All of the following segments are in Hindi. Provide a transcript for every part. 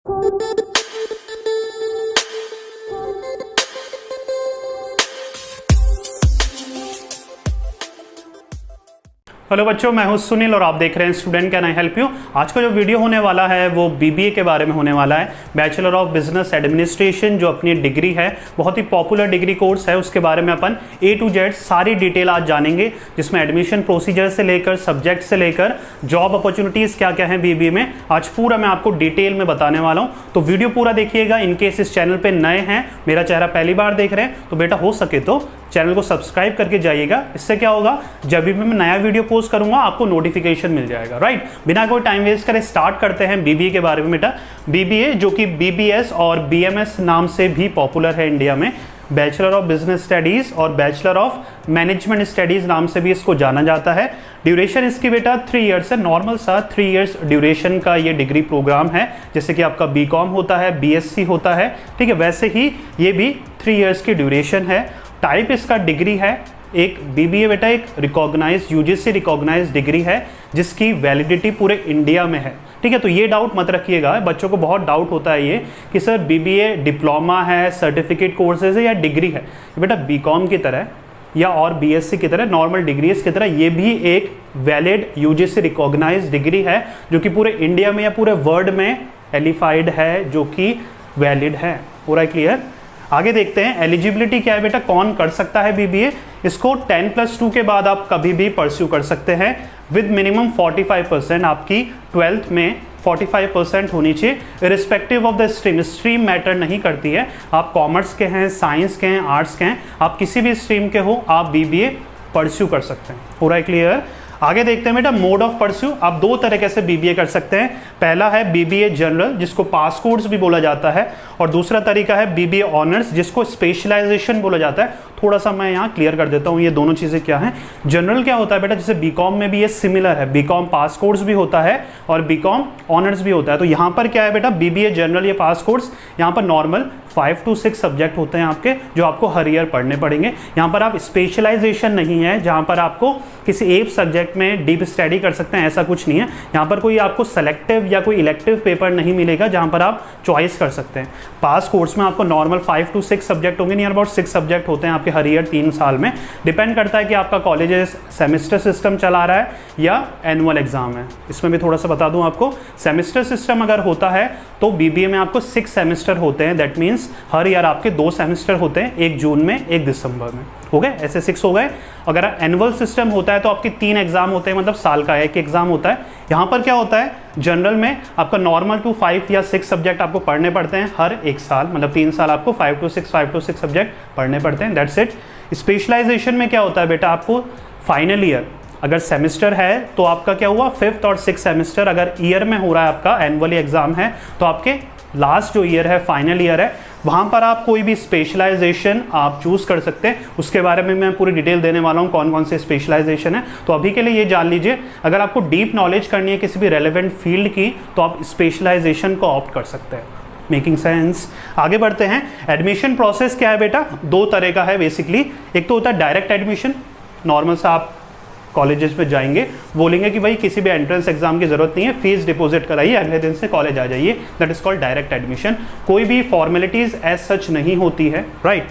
हेलो बच्चों, मैं हूं सुनील और आप देख रहे हैं student can I help you. आज का जो वीडियो होने वाला है वो बीबीए के बारे में होने वाला है। बैचलर ऑफ बिजनेस एडमिनिस्ट्रेशन जो अपनी डिग्री है, बहुत ही पॉपुलर डिग्री कोर्स है, उसके बारे में अपन A to Z सारी डिटेल आज जानेंगे, जिसमें एडमिशन प्रोसीजर से लेकर सब्जेक्ट से लेकर जॉब अपॉर्चुनिटीज क्या क्या है बीबीए में, आज पूरा मैं आपको डिटेल में बताने वाला हूँ। तो वीडियो पूरा देखिएगा। इनकेस इस चैनल पर नए हैं, मेरा चेहरा पहली बार देख रहे हैं, तो बेटा हो सके तो चैनल को सब्सक्राइब करके जाइएगा। इससे क्या होगा, जब भी मैं नया वीडियो पोस्ट करूंगा आपको नोटिफिकेशन मिल जाएगा। राइट, बिना कोई टाइम वेस्ट करे स्टार्ट करते हैं बीबीए के बारे में। बेटा बीबीए जो कि बीबीएस और बीएमएस नाम से भी पॉपुलर है इंडिया में, बैचलर ऑफ बिजनेस स्टडीज और बैचलर ऑफ मैनेजमेंट स्टडीज नाम से भी इसको जाना जाता है। ड्यूरेशन इसकी बेटा 3 इयर्स है, नॉर्मल सा 3 इयर्स ड्यूरेशन का ये डिग्री प्रोग्राम है। जैसे कि आपका बीकॉम होता है, बीएससी होता है, ठीक है, वैसे ही ये भी 3 इयर्स की ड्यूरेशन है। टाइप इसका डिग्री है एक बीबीए बेटा, एक रिकॉग्नाइज यूजीसी रिकॉग्नाइज डिग्री है जिसकी वैलिडिटी पूरे इंडिया में है। ठीक है, तो ये डाउट मत रखिएगा, बच्चों को बहुत डाउट होता है ये कि सर बीबीए डिप्लोमा है, सर्टिफिकेट कोर्सेज है या डिग्री है। बेटा बीकॉम की तरह या और बीएससी की तरह नॉर्मल डिग्रीज की तरह ये भी एक वैलिड यूजीसी रिकॉग्नाइज डिग्री है जो कि पूरे इंडिया में या पूरे वर्ल्ड में एलिफाइड है, जो कि वैलिड है। पूरा क्लियर। आगे देखते हैं एलिजिबिलिटी क्या है बेटा, कौन कर सकता है बीबीए। इसको 10+2 के बाद आप कभी भी परस्यू कर सकते हैं विद मिनिमम 45%। आपकी 12th में 45% होनी चाहिए, irrespective of the stream. Stream matter नहीं करती है, आप कॉमर्स के हैं, साइंस के हैं, आर्ट्स के हैं, आप किसी भी स्ट्रीम के हो, आप बीबीए परस्यू कर सकते हैं। पूरा क्लियर। आगे देखते हैं बेटा मोड ऑफ परस्यू। आप 2 तरीके से बीबीए कर सकते हैं। पहला है बीबीए जनरल जिसको पास कोर्स भी बोला जाता है, और दूसरा तरीका है बीबीए ऑनर्स जिसको स्पेशलाइजेशन बोला जाता है। थोड़ा सा मैं यहाँ क्लियर कर देता हूँ ये दोनों चीज़ें क्या हैं। जनरल क्या होता है बेटा, जैसे बीकॉम में भी ये सिमिलर है, बीकॉम पास कोर्स भी होता है और बीकॉम ऑनर्स भी होता है। तो यहाँ पर क्या है बेटा, बीबीए जनरल ये पास कोर्स, यहाँ पर नॉर्मल 5 to 6 सब्जेक्ट होते हैं आपके, जो आपको हर ईयर पढ़ने पड़ेंगे। यहाँ पर आप स्पेशलाइजेशन नहीं है जहाँ पर आपको किसी एक सब्जेक्ट में डीप स्टडी कर सकते हैं, ऐसा कुछ नहीं है। यहाँ पर कोई आपको सेलेक्टिव या कोई इलेक्टिव पेपर नहीं मिलेगा जहाँ पर आप चॉइस कर सकते हैं। पास कोर्स में आपको नॉर्मल 5 to 6 सब्जेक्ट होंगे, नियर अबाउट 6 सब्जेक्ट होते हैं आपके हर ईयर 3 साल में। डिपेंड करता है कि आपका कॉलेज सेमेस्टर सिस्टम चला रहा है या एनुअल एग्जाम है। इसमें भी थोड़ा सा बता दूं आपको, सेमेस्टर सिस्टम अगर होता है तो बीबीए में आपको 6 सेमेस्टर होते हैं। दैट मीन्स हर ईयर आपके 2 सेमेस्टर होते हैं, एक जून में एक दिसंबर में। हो गए, ऐसे 6 हो गए। अगर एनुअल सिस्टम होता है तो आपके 3 एग्जाम होते हैं, मतलब साल का एक एग्जाम होता है। यहाँ पर क्या होता है, जनरल में आपका नॉर्मल टू 5 या 6 सब्जेक्ट आपको पढ़ने पड़ते हैं हर एक साल, मतलब 3 साल आपको 5 to 6 सब्जेक्ट पढ़ने पड़ते हैं। That's it. स्पेशलाइजेशन में क्या होता है बेटा, आपको फाइनल ईयर अगर सेमेस्टर है तो आपका क्या हुआ, 5th और 6th सेमेस्टर अगर ईयर में हो रहा है, आपका एनुअली एग्जाम है, तो आपके लास्ट जो ईयर है, फाइनल ईयर है, वहाँ पर आप कोई भी स्पेशलाइजेशन आप चूज़ कर सकते हैं। उसके बारे में मैं पूरी डिटेल देने वाला हूँ कौन कौन से स्पेशलाइजेशन है। तो अभी के लिए ये जान लीजिए, अगर आपको डीप नॉलेज करनी है किसी भी रेलेवेंट फील्ड की तो आप स्पेशलाइजेशन को ऑप्ट कर सकते हैं। Making sense. आगे बढ़ते हैं। एडमिशन प्रोसेस क्या है बेटा, 2 तरह का है बेसिकली। एक तो होता है डायरेक्ट एडमिशन, नॉर्मल सा आप कॉलेजेस में जाएंगे, बोलेंगे कि भाई किसी भी एंट्रेंस एग्जाम की जरूरत नहीं है, फीस डिपॉजिट कराइए, अगले दिन से कॉलेज आ जाइए। That is called direct admission. कोई भी फॉर्मेलिटीज एज सच नहीं होती है। राइट।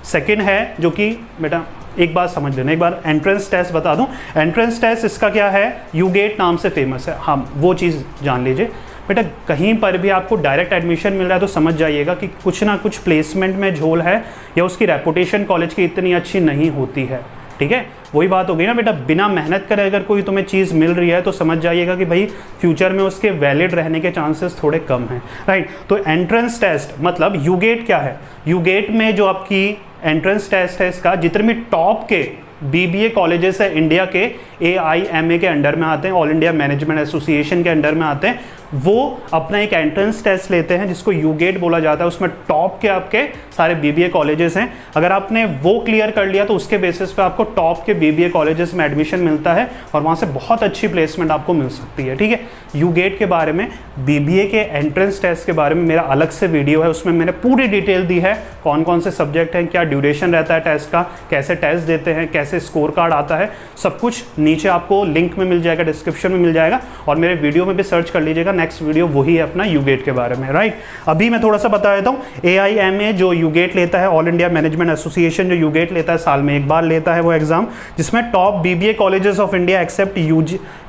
सेकेंड है जो कि बेटा एक बात समझ लेना, एक बार एंट्रेंस टेस्ट बता दूं। एंट्रेंस टेस्ट इसका क्या है, यूगेट नाम से फेमस है। हाँ, वो चीज़ जान लीजिए बेटा। कहीं पर भी आपको डायरेक्ट एडमिशन मिल रहा है तो समझ जाइएगा कि कुछ ना कुछ प्लेसमेंट में झोल है, या उसकी रेपुटेशन कॉलेज की इतनी अच्छी नहीं होती है। ठीक है, वही बात हो गई ना बेटा, बिना मेहनत करे अगर कोई तुम्हें चीज़ मिल रही है तो समझ जाइएगा कि भाई फ्यूचर में उसके वैलिड रहने के चांसेस थोड़े कम हैं। राइट। तो एंट्रेंस टेस्ट मतलब यूगेट क्या है, यूगेट में जो आपकी एंट्रेंस टेस्ट है, इसका जितने भी टॉप के बीबीए कॉलेजेस है इंडिया के, AIMA के अंडर में आते हैं, ऑल इंडिया मैनेजमेंट एसोसिएशन के अंडर में आते हैं, वो अपना एक एंट्रेंस टेस्ट लेते हैं जिसको यूगेट बोला जाता है। उसमें टॉप के आपके सारे बीबीए कॉलेजेस हैं। अगर आपने वो क्लियर कर लिया तो उसके बेसिस पे आपको टॉप के बीबीए कॉलेजेस में एडमिशन मिलता है और वहाँ से बहुत अच्छी प्लेसमेंट आपको मिल सकती है। ठीक है, यूगेट के बारे में, बीबीए के एंट्रेंस टेस्ट के बारे में मेरा अलग से वीडियो है, उसमें मैंने पूरी डिटेल दी है, कौन कौन से सब्जेक्ट हैं, क्या ड्यूरेशन रहता है टेस्ट का, कैसे टेस्ट देते हैं, कैसे स्कोर कार्ड आता है, सब कुछ नीचे आपको लिंक में मिल जाएगा, डिस्क्रिप्शन में मिल जाएगा, और मेरे वीडियो में भी सर्च कर लीजिएगा, नेक्स्ट वीडियो वही है अपना यूगेट के बारे में, राइट। अभी मैं थोड़ा सा बता देता हूँ, AIMA जो यूगेट लेता है, ऑल इंडिया मैनेजमेंट एसोसिएशन जो यूगेट लेता है, साल में एक बार लेता है वो एग्जाम, जिसमें top BBA colleges of India accept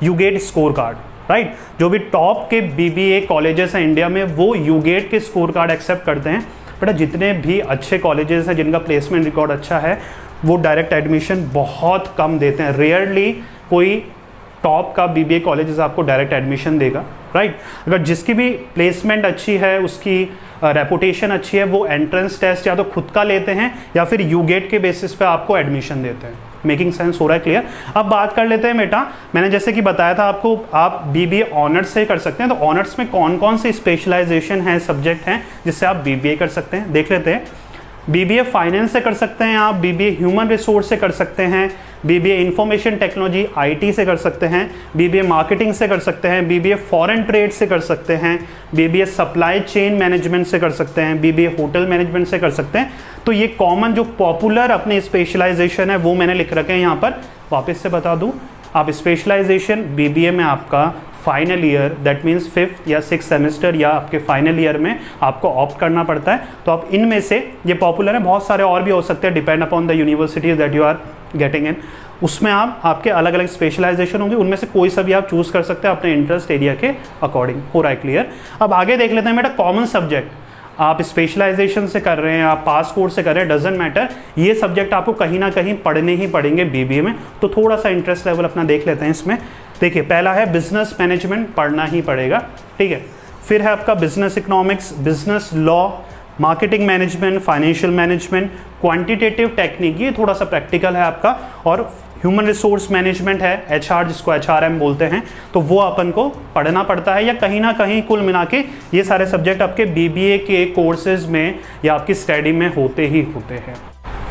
यूगेट score card, right. जो भी टॉप के BBA कॉलेजेस हैं इंडिया में वो यूगेट के स्कोर कार्ड एक्सेप्ट करते हैं। बेटा जितने भी अच्छे कॉलेजेस हैं जिनका प्लेसमेंट रिकॉर्ड अच्छा है वो डायरेक्ट एडमिशन बहुत कम देते हैं, रेयरली कोई टॉप का BBA कॉलेजेस आपको डायरेक्ट एडमिशन देगा, राइट। अगर जिसकी भी प्लेसमेंट अच्छी है, उसकी रेपुटेशन अच्छी है, वो एंट्रेंस टेस्ट या तो खुद का लेते हैं या फिर यूगेट के बेसिस पे आपको एडमिशन देते हैं। मेकिंग सेंस हो रहा है, क्लियर। अब बात कर लेते हैं बेटा, मैंने जैसे कि बताया था आपको, आप BBA ऑनर्स से कर सकते हैं। तो ऑनर्स में कौन कौन से स्पेशलाइजेशन है, सब्जेक्ट हैं जिससे आप BBA कर सकते हैं, देख लेते हैं। BBA फाइनेंस से कर सकते हैं आप, BBA ह्यूमन रिसोर्स से कर सकते हैं, BBA इंफॉर्मेशन टेक्नोलॉजी IT से कर सकते हैं, BBA मार्केटिंग से कर सकते हैं, BBA फॉरेन ट्रेड से कर सकते हैं, BBA सप्लाई चेन मैनेजमेंट से कर सकते हैं, BBA होटल मैनेजमेंट से कर सकते हैं। तो ये कॉमन जो पॉपुलर अपने स्पेशलाइजेशन है वो मैंने लिख रखे हैं यहाँ पर। वापस से बता दूँ, आप स्पेशलाइजेशन BBA में आपका final year, that means 5th या 6th सेमेस्टर या आपके फाइनल ईयर में आपको ऑप्ट करना पड़ता है। तो आप इनमें से, ये पॉपुलर है, बहुत सारे और भी हो सकते हैं, depend upon the universities that you are getting in. उसमें आपके अलग अलग स्पेशलाइजेशन होंगे, उनमें से कोई सा भी आप चूज कर सकते हैं अपने इंटरेस्ट एरिया के अकॉर्डिंग। हो रहा है क्लियर। अब आगे देख लेते हैं बेटा, कॉमन सब्जेक्ट आप स्पेशलाइजेशन से कर रहे हैं, आप पास कोर्स से कर रहे हैं, डजेंट मैटर, ये सब्जेक्ट आपको कहीं ना कहीं पढ़ने ही पड़ेंगे BBA में। तो थोड़ा सा इंटरेस्ट लेवल अपना देख लेते हैं इसमें। देखिए, पहला है बिजनेस मैनेजमेंट, पढ़ना ही पड़ेगा, ठीक है। फिर है आपका business economics, business law, marketing management, financial management, quantitative technique, ये थोड़ा सा प्रैक्टिकल है आपका, और ह्यूमन रिसोर्स मैनेजमेंट है, HR जिसको HRM बोलते हैं, तो वो अपन को पढ़ना पड़ता है, या कहीं ना कहीं कुल मिला के ये सारे सब्जेक्ट आपके BBA के कोर्सेज में या आपकी स्टडी में होते ही होते हैं।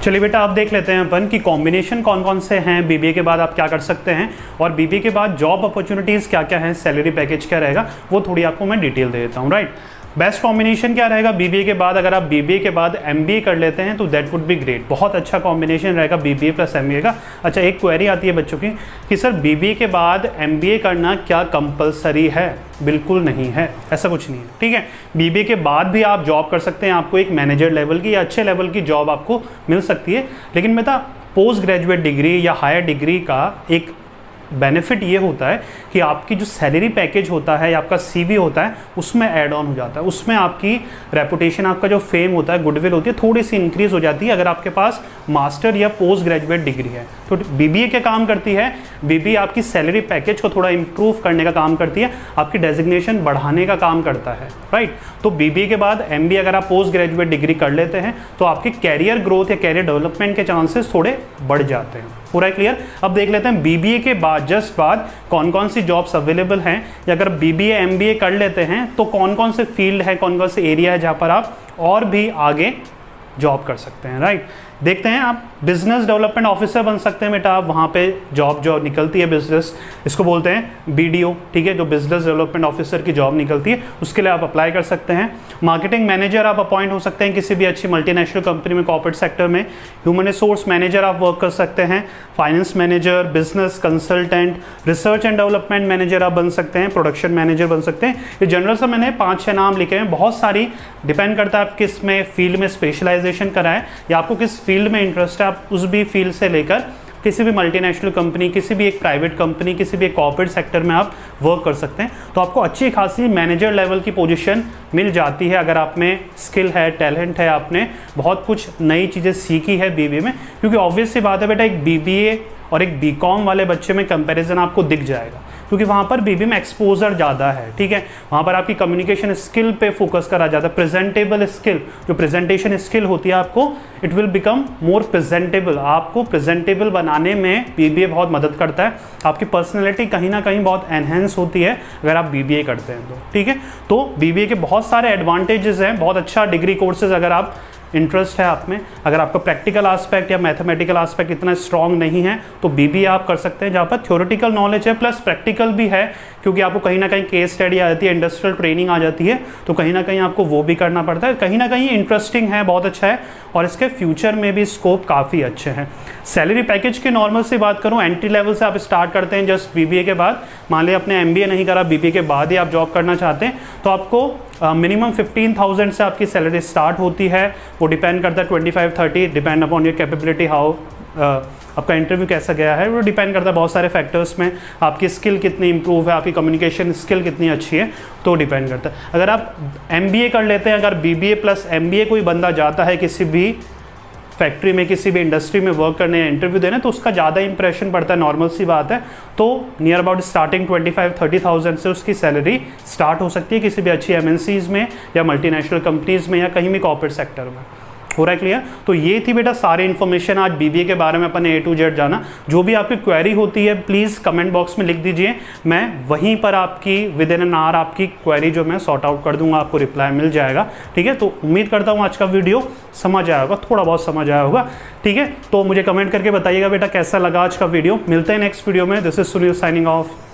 चलिए बेटा, आप देख लेते हैं अपन कि कॉम्बिनेशन कौन कौन से हैं, BBA के बाद आप क्या कर सकते हैं, और BBA के बाद जॉब अपॉर्चुनिटीज़ क्या क्या हैं, सैलरी पैकेज क्या रहेगा, वो थोड़ी आपको मैं डिटेल दे देता हूँ, राइट। बेस्ट कॉम्बिनेशन क्या रहेगा BBA के बाद, अगर आप BBA के बाद MBA कर लेते हैं तो दैट वुड बी ग्रेट, बहुत अच्छा कॉम्बिनेशन रहेगा BBA प्लस MBA का। अच्छा, एक क्वेरी आती है बच्चों की कि सर BBA के बाद MBA करना क्या कंपलसरी है? बिल्कुल नहीं है, ऐसा कुछ नहीं है, ठीक है। BBA के बाद भी आप जॉब कर सकते हैं, आपको एक मैनेजर लेवल की या अच्छे लेवल की जॉब आपको मिल सकती है, लेकिन बेटा पोस्ट ग्रेजुएट डिग्री या हायर डिग्री का एक बेनिफिट ये होता है कि आपकी जो सैलरी पैकेज होता है या आपका CV होता है उसमें ऐड ऑन हो जाता है, उसमें आपकी रेपुटेशन, आपका जो फेम होता है, गुडविल होती है, थोड़ी सी इंक्रीज हो जाती है अगर आपके पास मास्टर या पोस्ट ग्रेजुएट डिग्री है। तो BBA क्या काम करती है, BBA आपकी सैलरी पैकेज को थोड़ा इंप्रूव करने का काम करती है, आपकी डेजिग्नेशन बढ़ाने का काम करता है, राइट। तो BBA के बाद MBA अगर आप पोस्ट ग्रेजुएट डिग्री कर लेते हैं तो आपकी कैरियर ग्रोथ या कैरियर डेवलपमेंट के चांसेस थोड़े बढ़ जाते हैं। पूरा क्लियर। अब देख लेते हैं BBA के बाद जस्ट बाद कौन कौन सी जॉब्स अवेलेबल हैं, या अगर BBA MBA कर लेते हैं तो कौन कौन से फील्ड है, कौन कौन से एरिया है जहाँ पर आप और भी आगे जॉब कर सकते हैं, राइट। देखते हैं, आप बिजनेस डेवलपमेंट ऑफिसर बन सकते हैं बेटा, आप वहाँ पे जॉब जो निकलती है बिजनेस, इसको बोलते हैं BDO, ठीक है, जो बिजनेस डेवलपमेंट ऑफिसर की जॉब निकलती है, उसके लिए आप अप्लाई कर सकते हैं। मार्केटिंग मैनेजर आप अपॉइंट हो सकते हैं किसी भी अच्छी मल्टीनेशनल कंपनी में, कॉर्पोरेट सेक्टर में। ह्यूमन रिसोर्स मैनेजर आप वर्क कर सकते हैं, finance manager, business consultant, research and development manager आप बन सकते हैं, प्रोडक्शन मैनेजर बन सकते हैं। ये जनरल से मैंने 5-6 नाम लिखे हैं, बहुत सारी डिपेंड करता है आप किस में फील्ड में स्पेशलाइजेशन कराएं या आपको किस फील्ड में इंटरेस्ट है, आप उस भी फील्ड से लेकर किसी भी मल्टीनेशनल कंपनी, किसी भी एक प्राइवेट कंपनी, किसी भी एक कॉर्पोरेट सेक्टर में आप वर्क कर सकते हैं। तो आपको अच्छी खासी मैनेजर लेवल की पोजीशन मिल जाती है अगर आप में स्किल है, टैलेंट है, आपने बहुत कुछ नई चीज़ें सीखी है BBA में। क्योंकि ऑब्वियस सी बात है बेटा, एक BBA और एक BCom वाले बच्चे में कंपैरिजन आपको दिख जाएगा, क्योंकि वहाँ पर BBA में एक्सपोजर ज़्यादा है, ठीक है। वहाँ पर आपकी कम्युनिकेशन स्किल पे फोकस करा जाता है, प्रेजेंटेबल स्किल, जो प्रेजेंटेशन स्किल होती है आपको, it will become more presentable, आपको प्रेजेंटेबल बनाने में BBA बहुत मदद करता है। आपकी पर्सनैलिटी कहीं ना कहीं बहुत एनहेंस होती है अगर आप BBA करते हैं तो, ठीक है। तो BBA के बहुत सारे एडवांटेजेस हैं, बहुत अच्छा डिग्री कोर्सेज अगर आप इंटरेस्ट है आप में, अगर आपका प्रैक्टिकल एस्पेक्ट या मैथमेटिकल एस्पेक्ट इतना स्ट्रांग नहीं है तो BBA आप कर सकते हैं, जहाँ पर थ्योरेटिकल नॉलेज है प्लस प्रैक्टिकल भी है, क्योंकि आपको कहीं ना कहीं केस स्टडी आ जाती है, इंडस्ट्रियल ट्रेनिंग आ जाती है, तो कहीं ना कहीं आपको वो भी करना पड़ता है। कहीं ना कहीं इंटरेस्टिंग है, बहुत अच्छा है और इसके फ्यूचर में भी स्कोप काफ़ी अच्छे हैं। सैलरी पैकेज की नॉर्मल से बात करूँ, एंट्री लेवल से आप स्टार्ट करते हैं जस्ट बीबीए के बाद। मान लिया आपने एमबीए नहीं करा, बीबीए के बाद ही आप जॉब करना चाहते हैं, तो आपको मिनिमम 15,000 से आपकी सैलरी स्टार्ट होती है। वो डिपेंड करता है 25-30, depend upon your capability, how आपका इंटरव्यू कैसा गया है, वो डिपेंड करता है बहुत सारे फैक्टर्स में। आपकी स्किल कितनी इंप्रूव है, आपकी कम्युनिकेशन स्किल कितनी अच्छी है, तो डिपेंड करता है। अगर आप एमबीए कर लेते हैं, अगर बीबीए प्लस एमबीए कोई बंदा जाता है किसी भी फैक्ट्री में, किसी भी इंडस्ट्री में वर्क करने या इंटरव्यू देने, तो उसका ज़्यादा इंप्रेशन पड़ता है, नॉर्मल सी बात है। तो नियर अबाउट स्टार्टिंग 25-30,000 से उसकी सैलरी स्टार्ट हो सकती है किसी भी अच्छी एमएनसीज में या मल्टीनेशनल कंपनीज में या कहीं भी कॉर्पोरेट सेक्टर में। हो रहा है क्लियर? तो ये थी बेटा सारी इन्फॉर्मेशन आज बीबीए के बारे में अपन A to Z जाना। जो भी आपकी क्वेरी होती है प्लीज़ कमेंट बॉक्स में लिख दीजिए, मैं वहीं पर आपकी विद इन एन आवर आपकी क्वेरी जो मैं सॉर्ट आउट कर दूंगा, आपको रिप्लाई मिल जाएगा। ठीक है, तो उम्मीद करता हूँ आज का वीडियो समझ आया होगा, थोड़ा बहुत समझ आया होगा। ठीक है, तो मुझे कमेंट करके बताइएगा बेटा कैसा लगा आज का वीडियो। मिलते हैं नेक्स्ट वीडियो में। This is Sunil signing off.